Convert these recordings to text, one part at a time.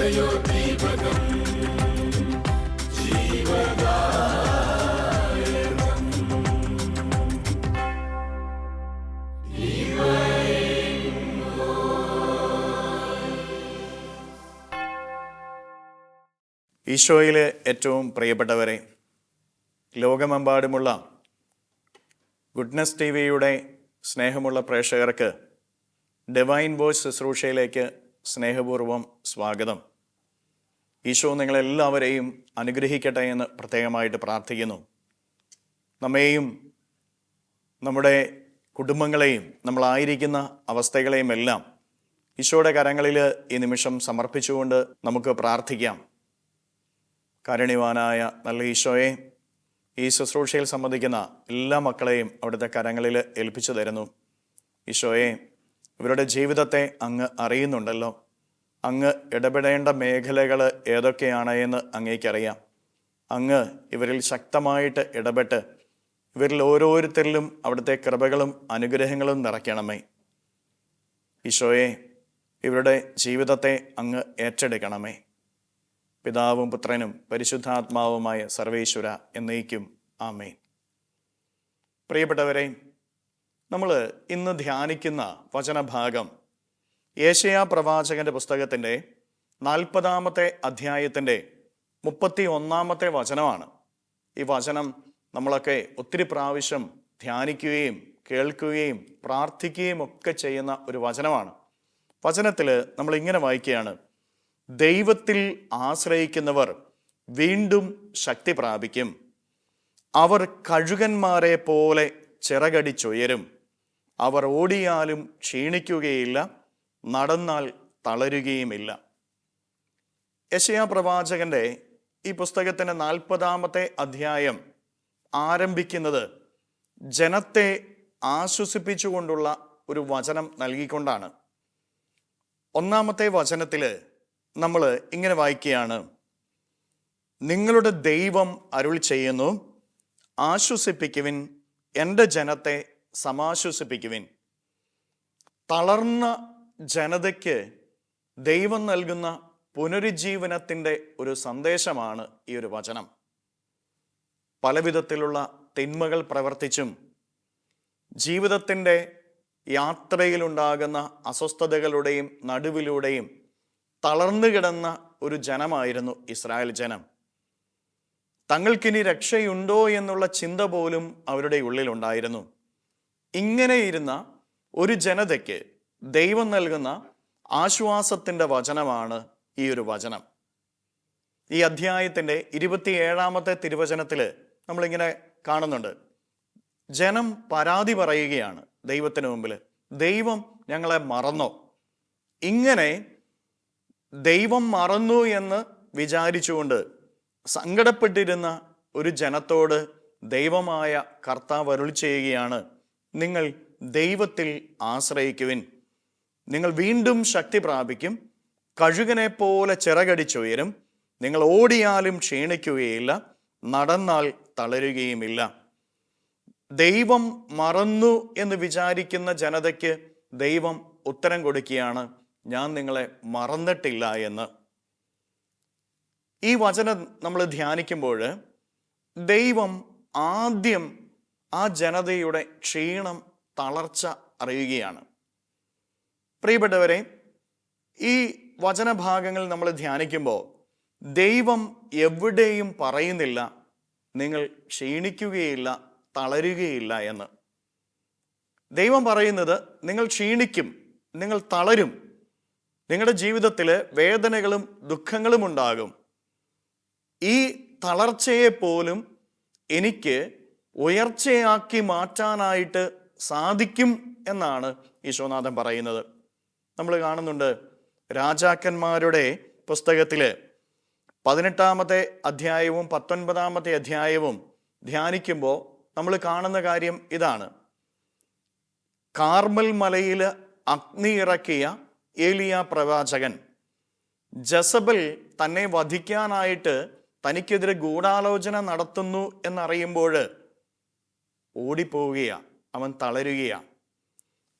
ഈശോയിലെ ഏറ്റവും പ്രിയപ്പെട്ടവരെ, ലോകമെമ്പാടുമുള്ള ഗുഡ്നസ് ടി വിയുടെ സ്നേഹമുള്ള പ്രേക്ഷകർക്ക് ഡിവൈൻ വോയ്സ് ശുശ്രൂഷയിലേക്ക് സ്നേഹപൂർവ്വം സ്വാഗതം. ഈശോ നിങ്ങളെല്ലാവരെയും അനുഗ്രഹിക്കട്ടെ എന്ന് പ്രത്യേകമായിട്ട് പ്രാർത്ഥിക്കുന്നു. നമ്മെയും നമ്മുടെ കുടുംബങ്ങളെയും നമ്മളായിരിക്കുന്ന അവസ്ഥകളെയും എല്ലാം ഈശോയുടെ കരങ്ങളിൽ ഈ നിമിഷം സമർപ്പിച്ചുകൊണ്ട് നമുക്ക് പ്രാർത്ഥിക്കാം. കാരുണ്യവാനായ നല്ല ഈശോയെ, ഈ ശുശ്രൂഷയിൽ സംബന്ധിക്കുന്ന എല്ലാ മക്കളെയും അവിടുത്തെ കരങ്ങളിൽ ഏൽപ്പിച്ചു തരുന്നു. ഈശോയെ, ഇവരുടെ ജീവിതത്തെ അങ്ങ് അറിയുന്നുണ്ടല്ലോ. അങ്ങ് ഇടപെടേണ്ട മേഖലകൾ ഏതൊക്കെയാണ് എന്ന് അങ്ങേക്കറിയാം. അങ്ങ് ഇവരിൽ ശക്തമായിട്ട് ഇടപെട്ട് ഇവരിൽ ഓരോരുത്തരിലും അവിടുത്തെ കൃപകളും അനുഗ്രഹങ്ങളും നിറയ്ക്കണമേ. ഈശോയെ, ഇവരുടെ ജീവിതത്തെ അങ്ങ് ഏറ്റെടുക്കണമേ. പിതാവും പുത്രനും പരിശുദ്ധാത്മാവുമായ സർവേശ്വര എന്നേക്കും ആമേൻ. പ്രിയപ്പെട്ടവരെ, നമ്മൾ ഇന്ന് ധ്യാനിക്കുന്ന വചനഭാഗം യേശയ്യാ പ്രവാചകന്റെ പുസ്തകത്തിൻ്റെ 40-ാമത്തെ അധ്യായത്തിൻ്റെ 31-ാമത്തെ വചനമാണ്. ഈ വചനം നമ്മളൊക്കെ ഒത്തിരി പ്രാവശ്യം ധ്യാനിക്കുകയും കേൾക്കുകയും പ്രാർത്ഥിക്കുകയും ഒക്കെ ചെയ്യുന്ന ഒരു വചനമാണ്. വചനത്തിൽ നമ്മൾ ഇങ്ങനെ വായിക്കുകയാണ്: ദൈവത്തിൽ ആശ്രയിക്കുന്നവർ വീണ്ടും ശക്തി പ്രാപിക്കും. അവർ കഴുകന്മാരെ പോലെ ചിറകടിച്ചുയരും. അവർ ഓടിയാലും ക്ഷീണിക്കുകയില്ല, നടന്നാൽ തളരുകയുമില്ല. യെശയ്യാ പ്രവാചകന്റെ ഈ പുസ്തകത്തിൻ്റെ 40-ാമത്തെ അധ്യായം ആരംഭിക്കുന്നത് ജനത്തെ ആശ്വസിപ്പിച്ചുകൊണ്ടുള്ള ഒരു വചനം നൽകിക്കൊണ്ടാണ്. 1-ാമത്തെ വചനത്തിൽ നമ്മൾ ഇങ്ങനെ വായിക്കുകയാണ്: നിങ്ങളുടെ ദൈവം അരുൾ ചെയ്യുന്നു, ആശ്വസിപ്പിക്കുവിൻ, എൻ്റെ ജനത്തെ സമാശ്വസിപ്പിക്കുവിൻ. തളർന്ന ജനതയ്ക്ക് ദൈവം നൽകുന്ന പുനരുജ്ജീവനത്തിൻ്റെ ഒരു സന്ദേശമാണ് ഈ ഒരു വചനം. പലവിധത്തിലുള്ള തിന്മകൾ പ്രവർത്തിച്ചും ജീവിതത്തിൻ്റെ യാത്രയിലുണ്ടാകുന്ന അസ്വസ്ഥതകളുടെയും നടുവിലൂടെയും തളർന്നു കിടന്ന ഒരു ജനമായിരുന്നു ഇസ്രായേൽ ജനം. തങ്ങൾക്കിനി രക്ഷയുണ്ടോ എന്നുള്ള ചിന്ത പോലും അവരുടെ ഉള്ളിലുണ്ടായിരുന്നു. ഇങ്ങനെയിരുന്ന ഒരു ജനതയ്ക്ക് ദൈവം നൽകുന്ന ആശ്വാസത്തിൻ്റെ വചനമാണ് ഈ ഒരു വചനം. ഈ അധ്യായത്തിൻ്റെ 27-ാമത്തെ തിരുവചനത്തിൽ നമ്മളിങ്ങനെ കാണുന്നുണ്ട്. ജനം പരാതി പറയുകയാണ് ദൈവത്തിന് മുമ്പിൽ. ദൈവം ഞങ്ങളെ മറന്നോ? ഇങ്ങനെ ദൈവം മറന്നു എന്ന് വിചാരിച്ചുകൊണ്ട് സങ്കടപ്പെട്ടിരുന്ന ഒരു ജനത്തോട് ദൈവമായ കർത്താവ് അരുൾ ചെയ്യുകയാണ്: നിങ്ങൾ ദൈവത്തിൽ ആശ്രയിക്കുവിൻ. നിങ്ങൾ വീണ്ടും ശക്തി പ്രാപിക്കും. കഴുകനെ പോലെ ചിറകടിച്ചുയരും. നിങ്ങൾ ഓടിയാലും ക്ഷീണിക്കുകയില്ല, നടന്നാൽ തളരുകയുമില്ല. ദൈവം മറന്നു എന്ന് വിചാരിക്കുന്ന ജനതയ്ക്ക് ദൈവം ഉത്തരം കൊടുക്കുകയാണ്: ഞാൻ നിങ്ങളെ മറന്നിട്ടില്ല എന്ന്. ഈ വചനം നമ്മൾ ധ്യാനിക്കുമ്പോൾ ദൈവം ആദ്യം ആ ജനതയുടെ ക്ഷീണം, തളർച്ച അറിയുകയാണ്. പ്രിയപ്പെട്ടവരെ, ഈ വചനഭാഗങ്ങൾ നമ്മൾ ധ്യാനിക്കുമ്പോൾ ദൈവം എവിടെയും പറയുന്നില്ല നിങ്ങൾ ക്ഷീണിക്കുകയില്ല, തളരുകയില്ല എന്ന്. ദൈവം പറയുന്നത് നിങ്ങൾ ക്ഷീണിക്കും, നിങ്ങൾ തളരും, നിങ്ങളുടെ ജീവിതത്തിൽ വേദനകളും ദുഃഖങ്ങളും ഉണ്ടാകും. ഈ തളർച്ചയെ പോലും എനിക്ക് ഉയർച്ചയാക്കി മാറ്റാനായിട്ട് സാധിക്കും എന്നാണ് ഈശോനാഥൻ പറയുന്നത്. നമ്മൾ കാണുന്നുണ്ട് രാജാക്കന്മാരുടെ പുസ്തകത്തിൽ 18-ാമത്തെ അധ്യായവും 19-ാമത്തെ അധ്യായവും ധ്യാനിക്കുമ്പോൾ നമ്മൾ കാണുന്ന കാര്യം ഇതാണ്: കാർമൽ മലയിൽ അഗ്നി ഇറക്കിയ ഏലിയ പ്രവാചകൻ ജസബൽ തന്നെ വധിക്കാനായിട്ട് തനിക്കെതിരെ ഗൂഢാലോചന നടത്തുന്നു എന്നറിയുമ്പോൾ ഓടിപ്പോവുകയാണ്, അവൻ തളരുകയാണ്.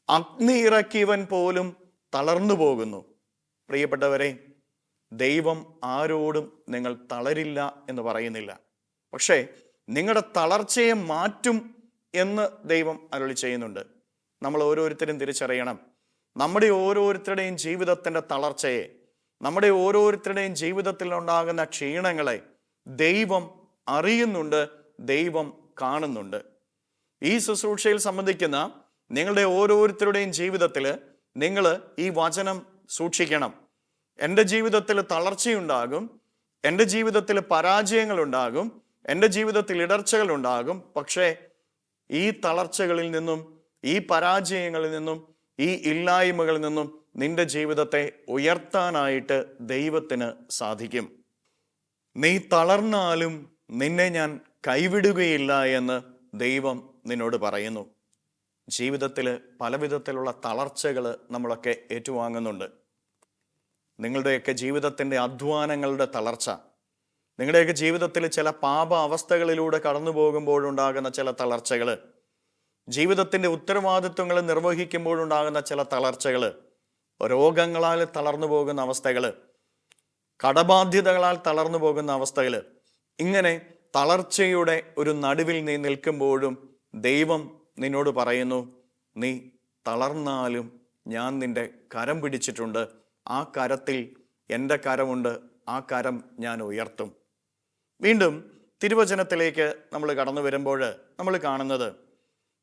അഗ്നി ഇറക്കിയവൻ പോലും തളർന്നു പോകുന്നു. പ്രിയപ്പെട്ടവരെ, ദൈവം ആരോടും നിങ്ങൾ തളരില്ല എന്ന് പറയുന്നില്ല. പക്ഷേ നിങ്ങളുടെ തളർച്ചയെ മാറ്റും എന്ന് ദൈവം അരുളി ചെയ്യുന്നുണ്ട്. നമ്മൾ ഓരോരുത്തരും തിരിച്ചറിയണം, നമ്മുടെ ഓരോരുത്തരുടെയും ജീവിതത്തിൻ്റെ തളർച്ചയെ, നമ്മുടെ ഓരോരുത്തരുടെയും ജീവിതത്തിൽ ഉണ്ടാകുന്ന ക്ഷീണങ്ങളെ ദൈവം അറിയുന്നുണ്ട്, ദൈവം കാണുന്നുണ്ട്. ഈ ശുശ്രൂഷയിൽ സംബന്ധിക്കുന്ന നിങ്ങളുടെ ഓരോരുത്തരുടെയും ജീവിതത്തിൽ നിങ്ങൾ ഈ വചനം സൂക്ഷിക്കണം. എൻ്റെ ജീവിതത്തിൽ തളർച്ചയുണ്ടാകും, എൻ്റെ ജീവിതത്തിൽ പരാജയങ്ങളുണ്ടാകും, എൻ്റെ ജീവിതത്തിൽ ഇടർച്ചകൾ ഉണ്ടാകും. പക്ഷേ ഈ തളർച്ചകളിൽ നിന്നും, ഈ പരാജയങ്ങളിൽ നിന്നും, ഈ ഇല്ലായ്മകളിൽ നിന്നും നിന്റെ ജീവിതത്തെ ഉയർത്താനായിട്ട് ദൈവത്തിന് സാധിക്കും. നീ തളർന്നാലും നിന്നെ ഞാൻ കൈവിടുകയില്ല എന്ന് ദൈവം നിന്നോട് പറയുന്നു. ജീവിതത്തിൽ പലവിധത്തിലുള്ള തളർച്ചകൾ നമ്മളൊക്കെ ഏറ്റുവാങ്ങുന്നുണ്ട്. നിങ്ങളുടെയൊക്കെ ജീവിതത്തിൻ്റെ അധ്വാനങ്ങളുടെ തളർച്ച, നിങ്ങളുടെയൊക്കെ ജീവിതത്തിൽ ചില പാപ അവസ്ഥകളിലൂടെ കടന്നു പോകുമ്പോഴുണ്ടാകുന്ന ചില തളർച്ചകൾ, ജീവിതത്തിൻ്റെ ഉത്തരവാദിത്വങ്ങൾ നിർവഹിക്കുമ്പോഴുണ്ടാകുന്ന ചില തളർച്ചകൾ, രോഗങ്ങളാൽ തളർന്നു പോകുന്ന അവസ്ഥകൾ, കടബാധ്യതകളാൽ തളർന്നു പോകുന്ന അവസ്ഥകൾ, ഇങ്ങനെ തളർച്ചയുടെ ഒരു നടുവിൽ നീ നിൽക്കുമ്പോഴും ദൈവം നിന്നോട് പറയുന്നു, നീ തളർന്നാലും ഞാൻ നിന്റെ കരം പിടിച്ചിട്ടുണ്ട്, ആ കരത്തിൽ എൻ്റെ കരമുണ്ട്, ആ കരം ഞാൻ ഉയർത്തും. വീണ്ടും തിരുവചനത്തിലേക്ക് നമ്മൾ കടന്നു വരുമ്പോൾ നമ്മൾ കാണുന്നത്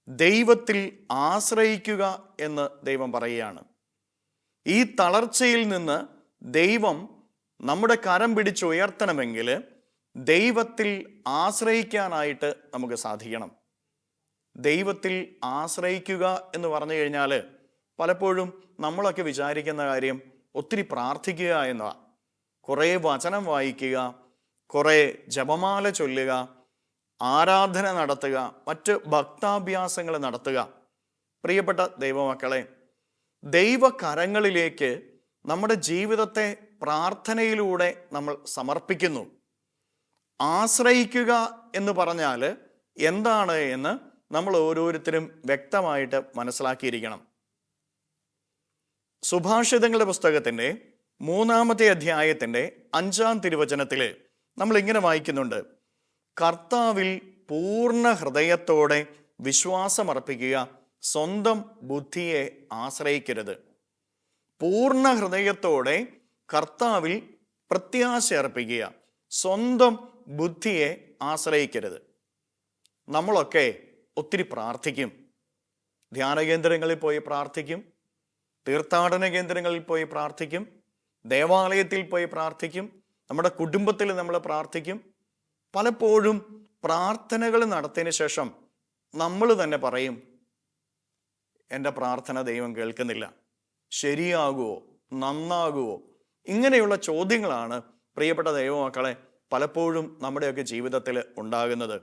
ദൈവത്തിൽ ആശ്രയിക്കുക എന്ന് ദൈവം പറയുകയാണ്. ഈ തളർച്ചയിൽ നിന്ന് ദൈവം നമ്മുടെ കരം പിടിച്ചുയർത്തണമെങ്കിൽ ദൈവത്തിൽ ആശ്രയിക്കാനായിട്ട് നമുക്ക് സാധിക്കണം. ദൈവത്തിൽ ആശ്രയിക്കുക എന്ന് പറഞ്ഞു കഴിഞ്ഞാൽ പലപ്പോഴും നമ്മളൊക്കെ വിചാരിക്കുന്ന കാര്യം ഒത്തിരി പ്രാർത്ഥിക്കുക എന്നതാണ്. കുറേ വചനം വായിക്കുക, കുറേ ജപമാല ചൊല്ലുക, ആരാധന നടത്തുക, മറ്റ് ഭക്താഭ്യാസങ്ങൾ നടത്തുക. പ്രിയപ്പെട്ട ദൈവമക്കളെ, ദൈവകരങ്ങളിലേക്ക് നമ്മുടെ ജീവിതത്തെ പ്രാർത്ഥനയിലൂടെ നമ്മൾ സമർപ്പിക്കുന്നു. ആശ്രയിക്കുക എന്ന് പറഞ്ഞാൽ എന്താണ് എന്ന് നമ്മൾ ഓരോരുത്തരും വ്യക്തമായിട്ട് മനസ്സിലാക്കിയിരിക്കണം. സുഭാഷിതങ്ങളുടെ പുസ്തകത്തിൻ്റെ 3-ാമത്തെ അധ്യായത്തിൻ്റെ 5-ാം തിരുവചനത്തിൽ നമ്മൾ ഇങ്ങനെ വായിക്കുന്നുണ്ട്: കർത്താവിൽ പൂർണ്ണ ഹൃദയത്തോടെ വിശ്വാസമർപ്പിക്കുക, സ്വന്തം ബുദ്ധിയെ ആശ്രയിക്കരുത്. പൂർണ്ണ ഹൃദയത്തോടെ കർത്താവിൽ പ്രത്യാശ അർപ്പിക്കുക, സ്വന്തം ബുദ്ധിയെ ആശ്രയിക്കരുത്. നമ്മളൊക്കെ ഒത്തിരി പ്രാർത്ഥിക്കും. ധ്യാന കേന്ദ്രങ്ങളിൽ പോയി പ്രാർത്ഥിക്കും, തീർത്ഥാടന കേന്ദ്രങ്ങളിൽ പോയി പ്രാർത്ഥിക്കും, ദേവാലയത്തിൽ പോയി പ്രാർത്ഥിക്കും, നമ്മുടെ കുടുംബത്തിൽ നമ്മൾ പ്രാർത്ഥിക്കും. പലപ്പോഴും പ്രാർത്ഥനകൾ നടത്തിയതിന് ശേഷം നമ്മൾ തന്നെ പറയും, എൻ്റെ പ്രാർത്ഥന ദൈവം കേൾക്കുന്നില്ല, ശരിയാകുമോ, നന്നാകുമോ? ഇങ്ങനെയുള്ള ചോദ്യങ്ങളാണ് പ്രിയപ്പെട്ട ദൈവമക്കളെ പലപ്പോഴും നമ്മുടെയൊക്കെ ജീവിതത്തിൽ ഉണ്ടാകുന്നത്.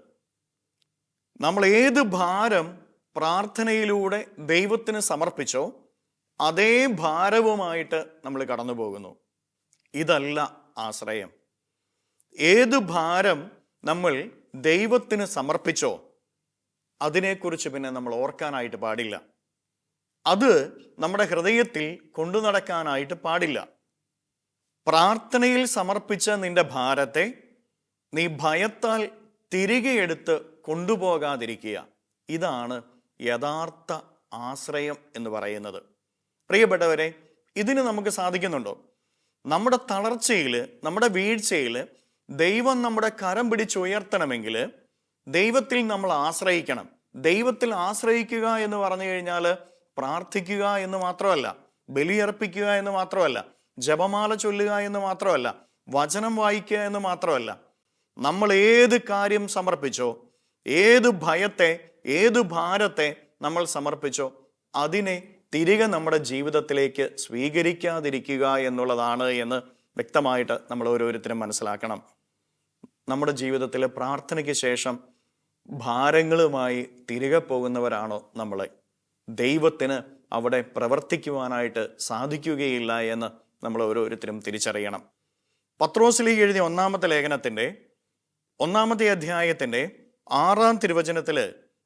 നമ്മൾ ഏത് ഭാരം പ്രാർത്ഥനയിലൂടെ ദൈവത്തിന് സമർപ്പിച്ചോ അതേ ഭാരവുമായിട്ട് നമ്മൾ കടന്നു പോകുന്നു. ഇതല്ല ആശ്രയം. ഏത് ഭാരം നമ്മൾ ദൈവത്തിന് സമർപ്പിച്ചോ അതിനെക്കുറിച്ച് പിന്നെ നമ്മൾ ഓർക്കാനായിട്ട് പാടില്ല. അത് നമ്മുടെ ഹൃദയത്തിൽ കൊണ്ടു നടക്കാനായിട്ട് പാടില്ല. പ്രാർത്ഥനയിൽ സമർപ്പിച്ച നിന്റെ ഭാരത്തെ നീ ഭയത്താൽ തിരികെ എടുത്ത് കൊണ്ടുപോകാതിരിക്കുക. ഇതാണ് യഥാർത്ഥ ആശ്രയം എന്ന് പറയുന്നത്. പ്രിയപ്പെട്ടവരെ, ഇതിന് നമുക്ക് സാധിക്കുന്നുണ്ടോ? നമ്മുടെ തളർച്ചയിൽ, നമ്മുടെ വീഴ്ചയിൽ ദൈവം നമ്മുടെ കരം പിടിച്ചുയർത്തണമെങ്കിൽ ദൈവത്തിൽ നമ്മൾ ആശ്രയിക്കണം. ദൈവത്തിൽ ആശ്രയിക്കുക എന്ന് പറഞ്ഞു കഴിഞ്ഞാൽ പ്രാർത്ഥിക്കുക എന്ന് മാത്രമല്ല, ബലിയർപ്പിക്കുക എന്ന് മാത്രമല്ല, ജപമാല ചൊല്ലുക എന്ന് മാത്രമല്ല, വചനം വായിക്കുക എന്ന് മാത്രമല്ല. നമ്മൾ ഏത് കാര്യം സമർപ്പിച്ചോ, ഏത് ഭയത്തെ, ഏത് ഭാരത്തെ നമ്മൾ സമർപ്പിച്ചോ അതിനെ തിരികെ നമ്മുടെ ജീവിതത്തിലേക്ക് സ്വീകരിക്കാതിരിക്കുക എന്നുള്ളതാണ് എന്ന് വ്യക്തമായിട്ട് നമ്മൾ ഓരോരുത്തരും മനസ്സിലാക്കണം. നമ്മുടെ ജീവിതത്തിൽ പ്രാർത്ഥനയ്ക്ക് ശേഷം ഭാരങ്ങളുമായി തിരികെ പോകുന്നവരാണോ നമ്മളെ? ദൈവത്തിന് അവിടെ പ്രവർത്തിക്കുവാനായിട്ട് സാധിക്കുകയില്ല എന്ന് നമ്മൾ ഓരോരുത്തരും തിരിച്ചറിയണം. പത്രോസിലേക്ക് എഴുതിയ 1-ാമത്തെ ലേഖനത്തിൻ്റെ 1-ാമത്തെ അധ്യായത്തിൻ്റെ 6-ാം തിരുവചനത്തിൽ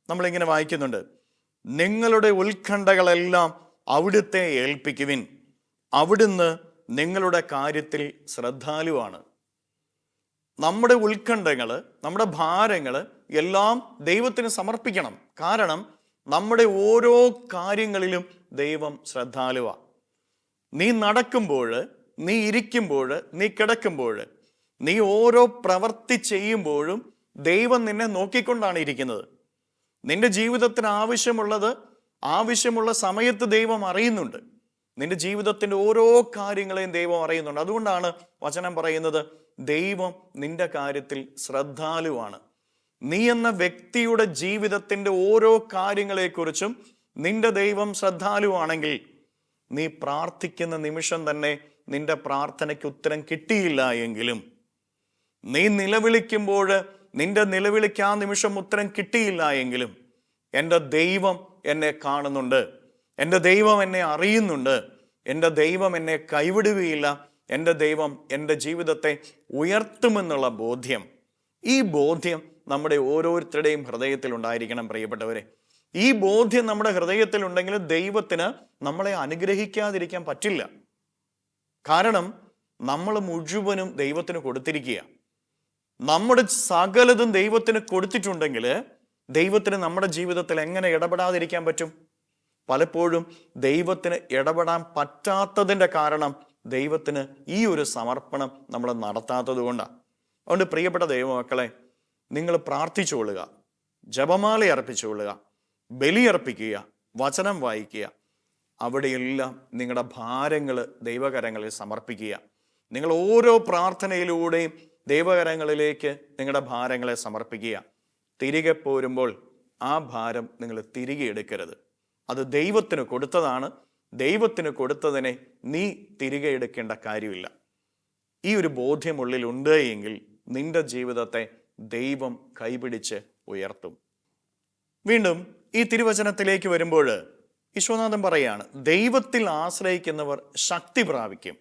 നമ്മളിങ്ങനെ വായിക്കുന്നുണ്ട്: നിങ്ങളുടെ ഉത്കണ്ഠകളെല്ലാം അവിടുത്തെ ഏൽപ്പിക്കുവിൻ, അവിടുന്ന് നിങ്ങളുടെ കാര്യത്തിൽ ശ്രദ്ധാലുവാണ്. നമ്മുടെ ഉത്കണ്ഠങ്ങൾ, നമ്മുടെ ഭാരങ്ങൾ എല്ലാം ദൈവത്തിന് സമർപ്പിക്കണം. കാരണം നമ്മുടെ ഓരോ കാര്യങ്ങളിലും ദൈവം ശ്രദ്ധാലുവാണ്. നീ നടക്കുമ്പോൾ, നീ ഇരിക്കുമ്പോൾ, നീ കിടക്കുമ്പോൾ, നീ ഓരോ പ്രവൃത്തി ചെയ്യുമ്പോഴും ദൈവം നിന്നെ നോക്കിക്കൊണ്ടാണ് ഇരിക്കുന്നത്. നിന്റെ ജീവിതത്തിന് ആവശ്യമുള്ള സമയത്ത് ദൈവം അറിയുന്നുണ്ട്. നിന്റെ ജീവിതത്തിൻ്റെ ഓരോ കാര്യങ്ങളെയും ദൈവം അറിയുന്നുണ്ട്. അതുകൊണ്ടാണ് വചനം പറയുന്നത്, ദൈവം നിന്റെ കാര്യത്തിൽ ശ്രദ്ധാലുവാണ്. നീ എന്ന വ്യക്തിയുടെ ജീവിതത്തിൻ്റെ ഓരോ കാര്യങ്ങളെക്കുറിച്ചും നിന്റെ ദൈവം ശ്രദ്ധാലുവാണെങ്കിൽ, നീ പ്രാർത്ഥിക്കുന്ന നിമിഷം തന്നെ നിന്റെ പ്രാർത്ഥനയ്ക്ക് ഉത്തരം കിട്ടിയില്ല എങ്കിലും, നീ നിലവിളിക്കുമ്പോൾ നിന്റെ നിലവിളിക്ക് ആ നിമിഷം ഉത്തരം കിട്ടിയില്ല എങ്കിലും, എൻ്റെ ദൈവം എന്നെ കാണുന്നുണ്ട്, എൻ്റെ ദൈവം എന്നെ അറിയുന്നുണ്ട്, എൻ്റെ ദൈവം എന്നെ കൈവിടുകയില്ല, എൻ്റെ ദൈവം എൻ്റെ ജീവിതത്തെ ഉയർത്തുമെന്നുള്ള ബോധ്യം, ഈ ബോധ്യം നമ്മുടെ ഓരോരുത്തരുടെയും ഹൃദയത്തിൽ ഉണ്ടായിരിക്കണം പ്രിയപ്പെട്ടവരെ. ഈ ബോധ്യം നമ്മുടെ ഹൃദയത്തിലുണ്ടെങ്കിൽ ദൈവത്തിന് നമ്മളെ അനുഗ്രഹിക്കാതിരിക്കാൻ പറ്റില്ല. കാരണം നമ്മൾ മുഴുവനും ദൈവത്തിന് കൊടുത്തിരിക്കുക. നമ്മുടെ സകലതും ദൈവത്തിന് കൊടുത്തിട്ടുണ്ടെങ്കിൽ ദൈവത്തിന് നമ്മുടെ ജീവിതത്തിൽ എങ്ങനെ ഇടപെടാതിരിക്കാൻ പറ്റും? പലപ്പോഴും ദൈവത്തിന് ഇടപെടാൻ പറ്റാത്തതിൻ്റെ കാരണം ദൈവത്തിന് ഈ ഒരു സമർപ്പണം നമ്മൾ നടത്താത്തത് കൊണ്ടാണ്. അതുകൊണ്ട് പ്രിയപ്പെട്ട ദൈവമക്കളെ, നിങ്ങൾ പ്രാർത്ഥിച്ചുകൊള്ളുക, ജപമാല അർപ്പിച്ചുകൊള്ളുക, ബലിയർപ്പിക്കുക, വചനം വായിക്കുക. അവിടെയെല്ലാം നിങ്ങളുടെ ഭാരങ്ങൾ ദൈവകരങ്ങളിൽ സമർപ്പിക്കുക. നിങ്ങൾ ഓരോ പ്രാർത്ഥനയിലൂടെയും ദൈവകരങ്ങളിലേക്ക് നിങ്ങളുടെ ഭാരങ്ങളെ സമർപ്പിക്കുക. തിരികെ പോരുമ്പോൾ ആ ഭാരം നിങ്ങൾ തിരികെ എടുക്കരുത്. അത് ദൈവത്തിന് കൊടുത്തതാണ്. ദൈവത്തിന് കൊടുത്തതിനെ നീ തിരികെ എടുക്കേണ്ട കാര്യമില്ല. ഈ ഒരു ബോധ്യം ഉള്ളിലുണ്ട് എങ്കിൽ നിന്റെ ജീവിതത്തെ ദൈവം കൈപിടിച്ച് ഉയർത്തും. വീണ്ടും ഈ തിരുവചനത്തിലേക്ക് വരുമ്പോൾ ഈശോനാഥൻ പറയാണ്, ദൈവത്തിൽ ആശ്രയിക്കുന്നവർ ശക്തി പ്രാപിക്കും.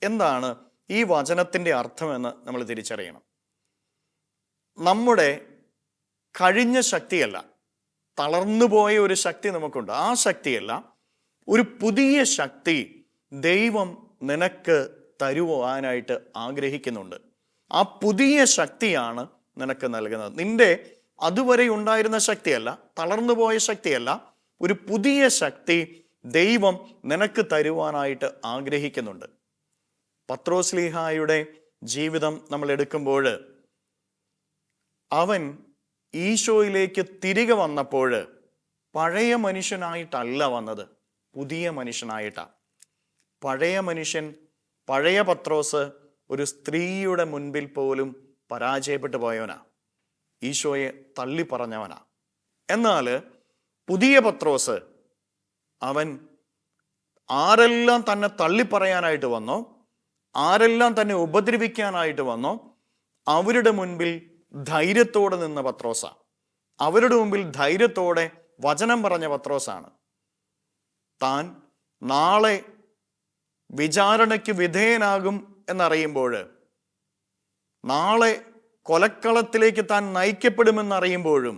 എന്താണ് ഈ വചനത്തിൻ്റെ അർത്ഥമെന്ന് നമ്മൾ തിരിച്ചറിയണം. നമ്മുടെ കഴിഞ്ഞ ശക്തിയല്ല, തളർന്നുപോയ ഒരു ശക്തി നമുക്കുണ്ട്, ആ ശക്തിയല്ല, ഒരു പുതിയ ശക്തി ദൈവം നിനക്ക് തരുവാനായിട്ട് ആഗ്രഹിക്കുന്നുണ്ട്. ആ പുതിയ ശക്തിയാണ് നിനക്ക് നൽകുന്നത്. നിന്റെ അതുവരെ ഉണ്ടായിരുന്ന ശക്തിയല്ല, തളർന്നുപോയ ശക്തിയല്ല, ഒരു പുതിയ ശക്തി ദൈവം നിനക്ക് തരുവാനായിട്ട് ആഗ്രഹിക്കുന്നുണ്ട്. പത്രോസ്ലീഹായുടെ ജീവിതം നമ്മൾ എടുക്കുമ്പോൾ, അവൻ ഈശോയിലേക്ക് തിരികെ വന്നപ്പോൾ പഴയ മനുഷ്യനായിട്ടല്ല വന്നത്, പുതിയ മനുഷ്യനായിട്ടാണ്. പഴയ മനുഷ്യൻ, പഴയ പത്രോസ് ഒരു സ്ത്രീയുടെ മുൻപിൽ പോലും പരാജയപ്പെട്ടു പോയവനാ, ഈശോയെ തള്ളി പറഞ്ഞവനാ. എന്നാൽ പുതിയ പത്രോസ്, അവൻ ആരെല്ലാം തന്നെ തള്ളിപ്പറയാനായിട്ട് വന്നോ, ആരെല്ലാം തന്നെ ഉപദ്രവിക്കാനായിട്ട് വന്നോ, അവരുടെ മുൻപിൽ ധൈര്യത്തോടെ നിന്ന പത്രോസാ. അവരുടെ മുമ്പിൽ ധൈര്യത്തോടെ വചനം പറഞ്ഞ പത്രോസാണ്. താൻ നാളെ വിചാരണയ്ക്ക് വിധേയനാകും എന്നറിയുമ്പോൾ, നാളെ കൊലക്കളത്തിലേക്ക് താൻ നയിക്കപ്പെടുമെന്നറിയുമ്പോഴും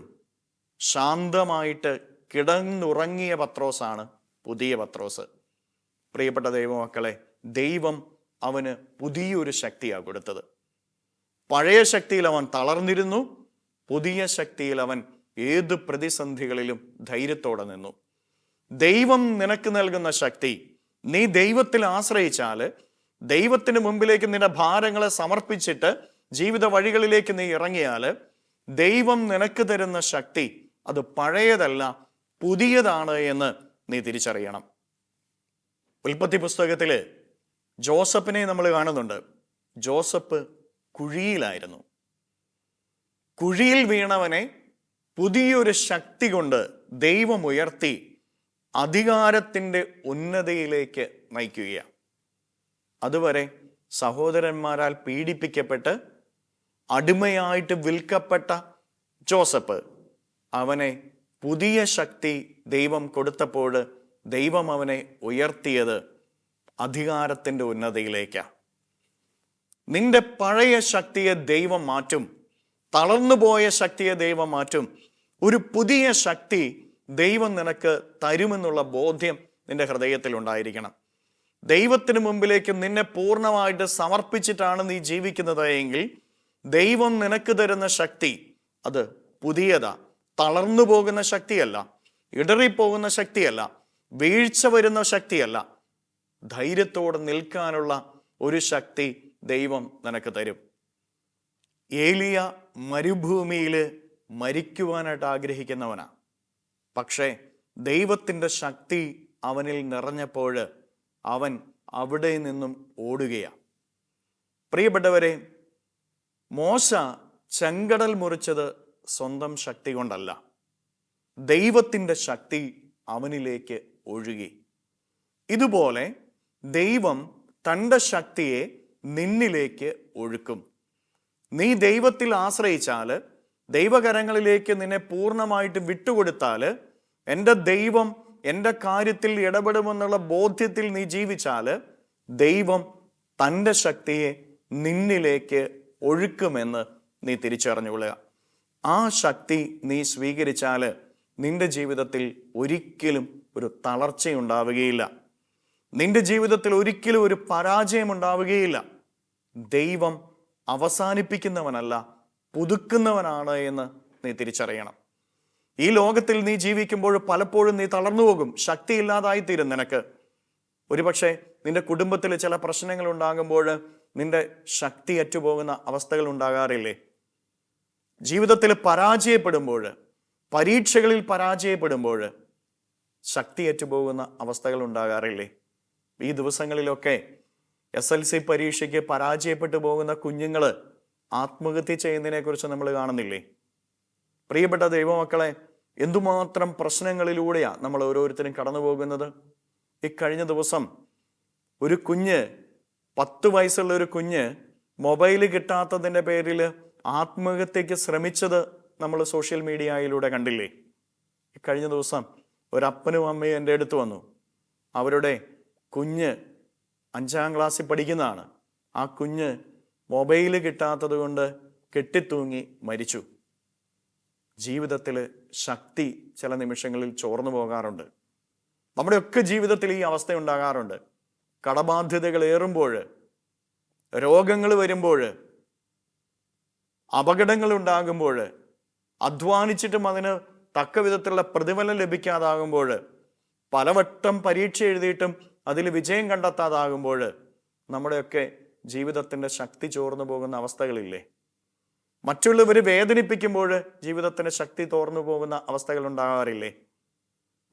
ശാന്തമായിട്ട് കിടന്നുറങ്ങിയ പത്രോസാണ് പുതിയ പത്രോസ്. പ്രിയപ്പെട്ട ദൈവമക്കളെ, ദൈവം അവന് പുതിയൊരു ശക്തിയാണ് കൊടുത്തത്. പഴയ ശക്തിയിൽ അവൻ തളർന്നിരുന്നു, പുതിയ ശക്തിയിൽ അവൻ ഏത് പ്രതിസന്ധികളിലും ധൈര്യത്തോടെ നിന്നു. ദൈവം നിനക്ക് നൽകുന്ന ശക്തി, നീ ദൈവത്തിൽ ആശ്രയിച്ചാൽ, ദൈവത്തിന് മുമ്പിലേക്ക് നിന്റെ ഭാരങ്ങളെ സമർപ്പിച്ചിട്ട് ജീവിത വഴികളിലേക്ക് നീ ഇറങ്ങിയാൽ, ദൈവം നിനക്ക് തരുന്ന ശക്തി അത് പഴയതല്ല, പുതിയതാണ് എന്ന് നീ തിരിച്ചറിയണം. ഉൽപ്പത്തി പുസ്തകത്തില് ജോസഫിനെ നമ്മൾ കാണുന്നുണ്ട്. ജോസഫ് കുഴിയിലായിരുന്നു. കുഴിയിൽ വീണവനെ പുതിയൊരു ശക്തി കൊണ്ട് ദൈവം ഉയർത്തി അധികാരത്തിൻ്റെ ഉന്നതിയിലേക്ക് നയിക്കുകയാണ്. അതുവരെ സഹോദരന്മാരാൽ പീഡിപ്പിക്കപ്പെട്ട് അടിമയായിട്ട് വിൽക്കപ്പെട്ട ജോസഫ്, അവനെ പുതിയ ശക്തി ദൈവം കൊടുത്തപ്പോൾ ദൈവം അവനെ ഉയർത്തിയത് അധികാരത്തിൻ്റെ ഉന്നതിയിലേക്കാണ്. നിന്റെ പഴയ ശക്തിയെ ദൈവം മാറ്റും, തളർന്നുപോയ ശക്തിയെ ദൈവം മാറ്റും. ഒരു പുതിയ ശക്തി ദൈവം നിനക്ക് തരുമെന്നുള്ള ബോധ്യം നിന്റെ ഹൃദയത്തിൽ ഉണ്ടായിരിക്കണം. ദൈവത്തിന് മുമ്പിലേക്ക് നിന്നെ പൂർണ്ണമായിട്ട് സമർപ്പിച്ചിട്ടാണ് നീ ജീവിക്കുന്നത് എങ്കിൽ ദൈവം നിനക്ക് തരുന്ന ശക്തി അത് പുതിയതാ. തളർന്നു പോകുന്ന ശക്തിയല്ല, ഇടറിപ്പോകുന്ന ശക്തിയല്ല, വീഴ്ച വരുന്ന ശക്തിയല്ല. ധൈര്യത്തോടെ നിൽക്കാനുള്ള ഒരു ശക്തി ദൈവം നിനക്ക് തരും. ഏലിയ മരുഭൂമിയിൽ മരിക്കുവാനായിട്ട് ആഗ്രഹിക്കുന്നവനാ. പക്ഷേ ദൈവത്തിൻ്റെ ശക്തി അവനിൽ നിറഞ്ഞപ്പോൾ അവൻ അവിടെ നിന്നും ഓടുകയാണ്. പ്രിയപ്പെട്ടവരെ, മോശ ചെങ്കടൽ മുറിച്ചത് സ്വന്തം ശക്തി കൊണ്ടല്ല, ദൈവത്തിൻ്റെ ശക്തി അവനിലേക്ക് ഒഴുകി. ഇതുപോലെ ദൈവം തൻ്റെ ശക്തിയെ നിന്നിലേക്ക് ഒഴുക്കും. നീ ദൈവത്തിൽ ആശ്രയിച്ചാൽ, ദൈവകരങ്ങളിലേക്ക് നിന്നെ പൂർണ്ണമായിട്ട് വിട്ടുകൊടുത്താൽ, എൻ്റെ ദൈവം എൻ്റെ കാര്യത്തിൽ ഇടപെടുമെന്നുള്ള ബോധ്യത്തിൽ നീ ജീവിച്ചാൽ, ദൈവം തൻ്റെ ശക്തിയെ നിന്നിലേക്ക് ഒഴുക്കുമെന്ന് നീ തിരിച്ചറിഞ്ഞുകൊള്ളുക. ആ ശക്തി നീ സ്വീകരിച്ചാൽ നിന്റെ ജീവിതത്തിൽ ഒരിക്കലും ഒരു തളർച്ചയുണ്ടാവുകയില്ല. നിന്റെ ജീവിതത്തിൽ ഒരിക്കലും ഒരു പരാജയം ഉണ്ടാവുകയില്ല. ദൈവം അവസാനിപ്പിക്കുന്നവനല്ല, പുതുക്കുന്നവനാണ് എന്ന് നീ തിരിച്ചറിയണം. ഈ ലോകത്തിൽ നീ ജീവിക്കുമ്പോൾ പലപ്പോഴും നീ തളർന്നു പോകും, ശക്തിയില്ലാതായിത്തീരും. നിനക്ക് ഒരുപക്ഷെ നിന്റെ കുടുംബത്തിൽ ചില പ്രശ്നങ്ങൾ ഉണ്ടാകുമ്പോൾ നിന്റെ ശക്തി അറ്റുപോകുന്ന അവസ്ഥകൾ ഉണ്ടാകാറില്ലേ? ജീവിതത്തിൽ പരാജയപ്പെടുമ്പോൾ, പരീക്ഷകളിൽ പരാജയപ്പെടുമ്പോൾ ശക്തി അറ്റുപോകുന്ന അവസ്ഥകൾ ഉണ്ടാകാറില്ലേ? ഈ ദിവസങ്ങളിലൊക്കെ SLC പരീക്ഷയ്ക്ക് പരാജയപ്പെട്ടു പോകുന്ന കുഞ്ഞുങ്ങൾ ആത്മഹത്യ ചെയ്യുന്നതിനെ കുറിച്ച് നമ്മൾ കാണുന്നില്ലേ? പ്രിയപ്പെട്ട ദൈവമക്കളെ, എന്തുമാത്രം പ്രശ്നങ്ങളിലൂടെയാണ് നമ്മൾ ഓരോരുത്തരും കടന്നു പോകുന്നത്. ഈ കഴിഞ്ഞ ദിവസം ഒരു കുഞ്ഞ്, 10 വയസ്സുള്ള ഒരു കുഞ്ഞ് മൊബൈൽ കിട്ടാത്തതിൻ്റെ പേരിൽ ആത്മഹത്യക്ക് ശ്രമിച്ചത് നമ്മൾ സോഷ്യൽ മീഡിയയിലൂടെ കണ്ടില്ലേ? ഈ കഴിഞ്ഞ ദിവസം ഒരപ്പനും അമ്മയും എൻ്റെ അടുത്ത് വന്നു. അവരുടെ കുഞ്ഞ് 5ാം ക്ലാസ്സിൽ പഠിക്കുന്നതാണ്. ആ കുഞ്ഞ് മൊബൈൽ കിട്ടാത്തത് കൊണ്ട് കെട്ടിത്തൂങ്ങി മരിച്ചു. ജീവിതത്തിൽ ശക്തി ചില നിമിഷങ്ങളിൽ ചോർന്നു പോകാറുണ്ട്. നമ്മുടെയൊക്കെ ജീവിതത്തിൽ ഈ അവസ്ഥ ഉണ്ടാകാറുണ്ട്. കടബാധ്യതകൾ ഏറുമ്പോൾ, രോഗങ്ങൾ വരുമ്പോൾ, അപകടങ്ങൾ ഉണ്ടാകുമ്പോൾ, അധ്വാനിച്ചിട്ടും അതിന് തക്ക വിധത്തിലുള്ള പ്രതിഫലം ലഭിക്കാതാകുമ്പോൾ, പലവട്ടം പരീക്ഷ എഴുതിയിട്ടും അതിൽ വിജയം കണ്ടെത്താതാകുമ്പോൾ നമ്മുടെയൊക്കെ ജീവിതത്തിൻ്റെ ശക്തി ചോർന്നു പോകുന്ന അവസ്ഥകളില്ലേ? മറ്റുള്ളവർ വേദനിപ്പിക്കുമ്പോൾ ജീവിതത്തിന് ശക്തി തോർന്നു പോകുന്ന അവസ്ഥകൾ ഉണ്ടാകാറില്ലേ?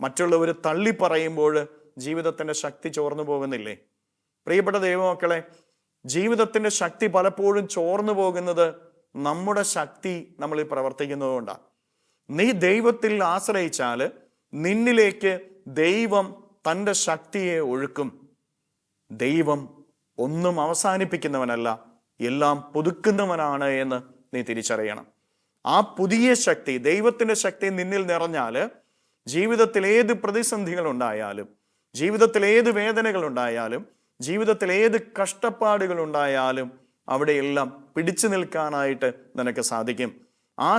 മറ്റുള്ളവർ തള്ളി പറയുമ്പോൾ ജീവിതത്തിൻ്റെ ശക്തി ചോർന്നു പോകുന്നില്ലേ? പ്രിയപ്പെട്ട ദൈവമക്കളെ, ജീവിതത്തിൻ്റെ ശക്തി പലപ്പോഴും ചോർന്നു പോകുന്നത് നമ്മുടെ ശക്തി നമ്മളിൽ പ്രവർത്തിക്കുന്നതുകൊണ്ടാണ്. നീ ദൈവത്തിൽ ആശ്രയിച്ചാൽ നിന്നിലേക്ക് ദൈവം തൻ്റെ ശക്തിയെ ഒഴുക്കും. ദൈവം ഒന്നും അവസാനിപ്പിക്കുന്നവനല്ല, എല്ലാം പുതുക്കുന്നവനാണ് എന്ന് നീ തിരിച്ചറിയണം. ആ പുതിയ ശക്തി, ദൈവത്തിൻ്റെ ശക്തി നിന്നിൽ നിറഞ്ഞാൽ ജീവിതത്തിൽ ഏത് പ്രതിസന്ധികൾ ഉണ്ടായാലും, ജീവിതത്തിൽ ഏത് വേദനകൾ ഉണ്ടായാലും, ജീവിതത്തിൽ ഏത് കഷ്ടപ്പാടുകൾ ഉണ്ടായാലും അവിടെയെല്ലാം പിടിച്ചു നിൽക്കാനായിട്ട് നിനക്ക് സാധിക്കും. ആ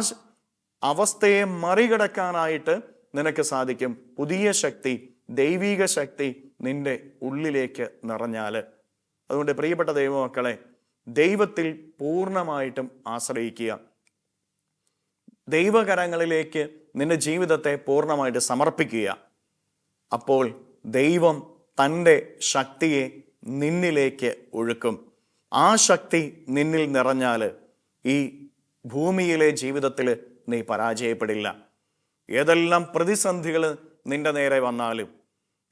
അവസ്ഥയെ മറികടക്കാനായിട്ട് നിനക്ക് സാധിക്കും. പുതിയ ശക്തി, ദൈവിക ശക്തി നിന്റെ ഉള്ളിലേക്ക് നിറഞ്ഞാൽ. അതുകൊണ്ട് പ്രിയപ്പെട്ട ദൈവമക്കളെ, ദൈവത്തിൽ പൂർണ്ണമായിട്ടും ആശ്രയിക്കുക. ദൈവകരങ്ങളിലേക്ക് നിന്റെ ജീവിതത്തെ പൂർണ്ണമായിട്ട് സമർപ്പിക്കുക. അപ്പോൾ ദൈവം തൻ്റെ ശക്തിയെ നിന്നിലേക്ക് ഒഴുക്കും. ആ ശക്തി നിന്നിൽ നിറഞ്ഞാൽ ഈ ഭൂമിയിലെ ജീവിതത്തിൽ നീ പരാജയപ്പെടില്ല. ഏതെല്ലാം പ്രതിസന്ധികൾ നിന്റെ നേരെ വന്നാലും,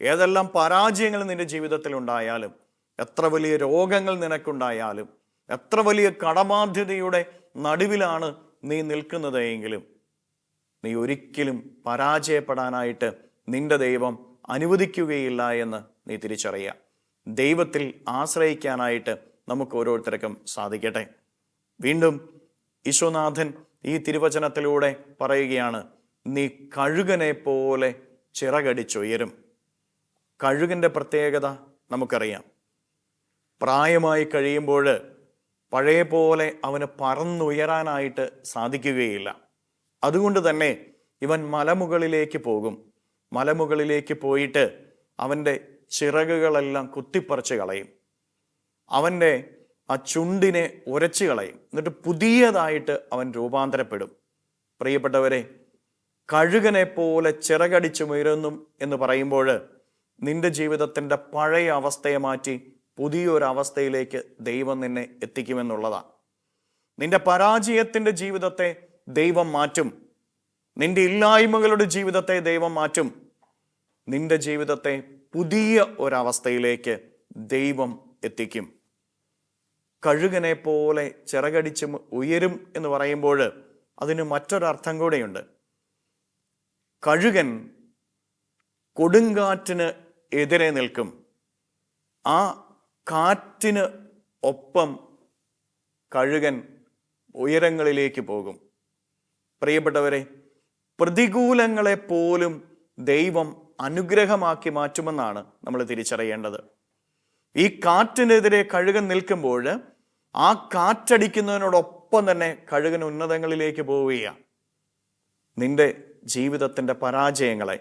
ഏതെല്ലാം പരാജയങ്ങൾ നിന്റെ ജീവിതത്തിൽ ഉണ്ടായാലും, എത്ര വലിയ രോഗങ്ങൾ നിനക്കുണ്ടായാലും, എത്ര വലിയ കടബാധ്യതയുടെ നടുവിലാണ് നീ നിൽക്കുന്നത് എങ്കിലും നീ ഒരിക്കലും പരാജയപ്പെടാനായിട്ട് നിന്റെ ദൈവം അനുവദിക്കുകയില്ല എന്ന് നീ തിരിച്ചറിയുക. ദൈവത്തിൽ ആശ്രയിക്കാനായിട്ട് നമുക്ക് ഓരോരുത്തർക്കും സാധിക്കട്ടെ. വീണ്ടും ഈശോനാഥൻ ഈ തിരുവചനത്തിലൂടെ പറയുകയാണ്, നീ കഴുകനെ പോലെ ചിറകടിച്ചുയരും. കഴുകൻ്റെ പ്രത്യേകത നമുക്കറിയാം. പ്രായമായി കഴിയുമ്പോൾ പഴയ പോലെ അവന് പറന്നുയരാനായിട്ട് സാധിക്കുകയില്ല. അതുകൊണ്ട് തന്നെ ഇവൻ മലമുകളിലേക്ക് പോകും. മലമുകളിലേക്ക് പോയിട്ട് അവൻ്റെ ചിറകുകളെല്ലാം കുത്തിപ്പറിച്ച് കളയും. അവൻ്റെ ആ ചുണ്ടിനെ ഉരച്ചു കളയും. എന്നിട്ട് പുതിയതായിട്ട് അവൻ രൂപാന്തരപ്പെടും. പ്രിയപ്പെട്ടവരെ, കഴുകനെ പോലെ ചിറകടിച്ചുയരുന്നു എന്ന് പറയുമ്പോൾ നിന്റെ ജീവിതത്തിൻ്റെ പഴയ അവസ്ഥയെ മാറ്റി പുതിയൊരവസ്ഥയിലേക്ക് ദൈവം നിന്നെ എത്തിക്കുമെന്നുള്ളതാണ്. നിന്റെ പരാജയത്തിൻ്റെ ജീവിതത്തെ ദൈവം മാറ്റും. നിന്റെ ഇല്ലായ്മകളുടെ ജീവിതത്തെ ദൈവം മാറ്റും. നിന്റെ ജീവിതത്തെ പുതിയ ഒരവസ്ഥയിലേക്ക് ദൈവം എത്തിക്കും. കഴുകനെ പോലെ ചിറകടിച്ച് ഉയരും എന്ന് പറയുമ്പോൾ അതിന് മറ്റൊരർത്ഥം കൂടെയുണ്ട്. കഴുകൻ കൊടുങ്കാറ്റിന് എതിരെ നിൽക്കും. ആ കാറ്റിന് ഒപ്പം കഴുകൻ ഉയരങ്ങളിലേക്ക് പോകും. പ്രിയപ്പെട്ടവരെ, പ്രതികൂലങ്ങളെ പോലും ദൈവം അനുഗ്രഹമാക്കി മാറ്റുമെന്നാണ് നമ്മൾ തിരിച്ചറിയേണ്ടത്. ഈ കാറ്റിനെതിരെ കഴുകൻ നിൽക്കുമ്പോൾ ആ കാറ്റടിക്കുന്നതിനോടൊപ്പം തന്നെ കഴുകൻ ഉന്നതങ്ങളിലേക്ക് പോവുകയാണ്. നിന്റെ ജീവിതത്തിൻ്റെ പരാജയങ്ങളെ,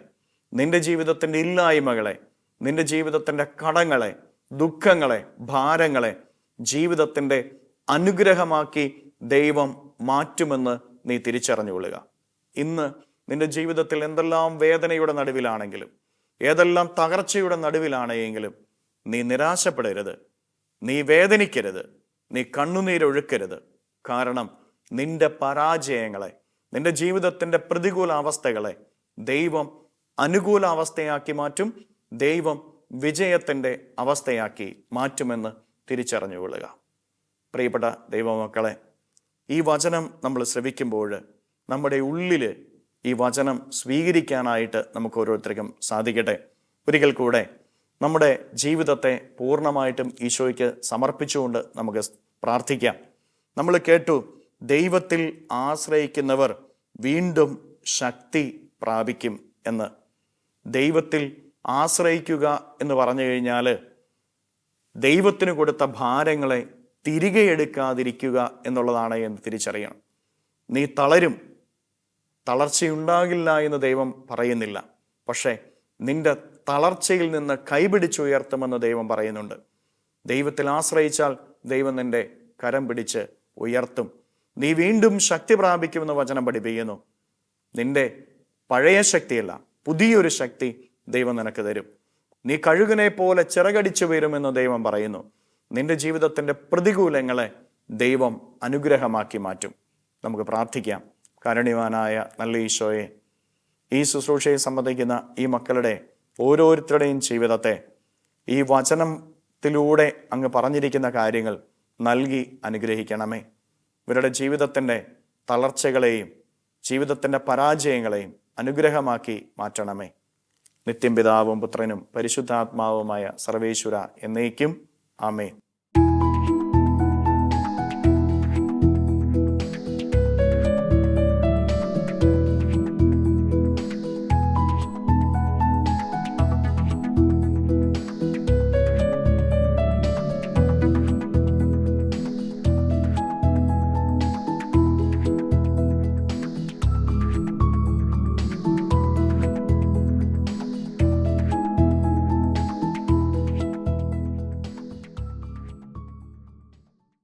നിന്റെ ജീവിതത്തിൻ്റെ ഇല്ലായ്മകളെ, നിന്റെ ജീവിതത്തിൻ്റെ കടങ്ങളെ, ദുഃഖങ്ങളെ, ഭാരങ്ങളെ ജീവിതത്തിൻ്റെ അനുഗ്രഹമാക്കി ദൈവം മാറ്റുമെന്ന് നീ തിരിച്ചറിഞ്ഞുകൊള്ളുക. ഇന്ന് നിന്റെ ജീവിതത്തിൽ എന്തെല്ലാം വേദനയുടെ നടുവിലാണെങ്കിലും, ഏതെല്ലാം തകർച്ചയുടെ നടുവിലാണെങ്കിലും നീ നിരാശപ്പെടരുത്, നീ വേദനിക്കരുത്, നീ കണ്ണുനീരൊഴുക്കരുത്. കാരണം നിന്റെ പരാജയങ്ങളെ, നിന്റെ ജീവിതത്തിൻ്റെ പ്രതികൂല അവസ്ഥകളെ ദൈവം അനുകൂല അവസ്ഥയാക്കി മാറ്റും. ദൈവം വിജയത്തിൻ്റെ അവസ്ഥയാക്കി മാറ്റുമെന്ന് തിരിച്ചറിഞ്ഞുകൊള്ളുക. പ്രിയപ്പെട്ട ദൈവമക്കളെ, ഈ വചനം നമ്മൾ ശ്രവിക്കുമ്പോൾ നമ്മുടെ ഉള്ളിൽ ഈ വചനം സ്വീകരിക്കാനായിട്ട് നമുക്ക് ഓരോരുത്തർക്കും സാധിക്കട്ടെ. ഒരിക്കൽ കൂടെ നമ്മുടെ ജീവിതത്തെ പൂർണ്ണമായിട്ടും ഈശോയ്ക്ക് സമർപ്പിച്ചുകൊണ്ട് നമുക്ക് പ്രാർത്ഥിക്കാം. നമ്മൾ കേട്ടു, ദൈവത്തിൽ ആശ്രയിക്കുന്നവർ വീണ്ടും ശക്തി പ്രാപിക്കും എന്ന്. ദൈവത്തിൽ ആശ്രയിക്കുക എന്ന് പറഞ്ഞു കഴിഞ്ഞാൽ ദൈവത്തിന് കൊടുത്ത ഭാരങ്ങളെ തിരികെ എടുക്കാതിരിക്കുക എന്നുള്ളതാണ് എന്ന് തിരിച്ചറിയണം. നീ തളരും, തളർച്ചയുണ്ടാകില്ല എന്ന് ദൈവം പറയുന്നില്ല. പക്ഷേ നിന്റെ തളർച്ചയിൽ നിന്ന് കൈപിടിച്ചുയർത്തുമെന്ന് ദൈവം പറയുന്നുണ്ട്. ദൈവത്തിൽ ആശ്രയിച്ചാൽ ദൈവം നിന്റെ കരം പിടിച്ച് ഉയർത്തും. നീ വീണ്ടും ശക്തി പ്രാപിക്കുമെന്ന് വചനം പഠിപ്പിക്കുന്നു. നിന്റെ പഴയ ശക്തിയല്ല, പുതിയൊരു ശക്തി ദൈവം നിനക്ക് തരും. നീ കഴുകനെ പോലെ ചിറകടിച്ചു വരുമെന്ന് ദൈവം പറയുന്നു. നിന്റെ ജീവിതത്തിൻ്റെ പ്രതികൂലങ്ങളെ ദൈവം അനുഗ്രഹമാക്കി മാറ്റും. നമുക്ക് പ്രാർത്ഥിക്കാം. കാരുണ്യവാനായ നല്ല ഈശോയെ, ഈ ശുശ്രൂഷയെ സംബന്ധിക്കുന്ന ഈ മക്കളുടെ ഓരോരുത്തരുടെയും ജീവിതത്തെ ഈ വചനത്തിലൂടെ അങ്ങ് പറഞ്ഞിരിക്കുന്ന കാര്യങ്ങൾ നൽകി അനുഗ്രഹിക്കണമേ. ഇവരുടെ ജീവിതത്തിൻ്റെ തളർച്ചകളെയും ജീവിതത്തിൻ്റെ പരാജയങ്ങളെയും അനുഗ്രഹമാക്കി മാറ്റണമേ. നിത്യം പിതാവും പുത്രനും പരിശുദ്ധാത്മാവുമായ സർവേശ്വര എന്നേക്കും ആമേൻ.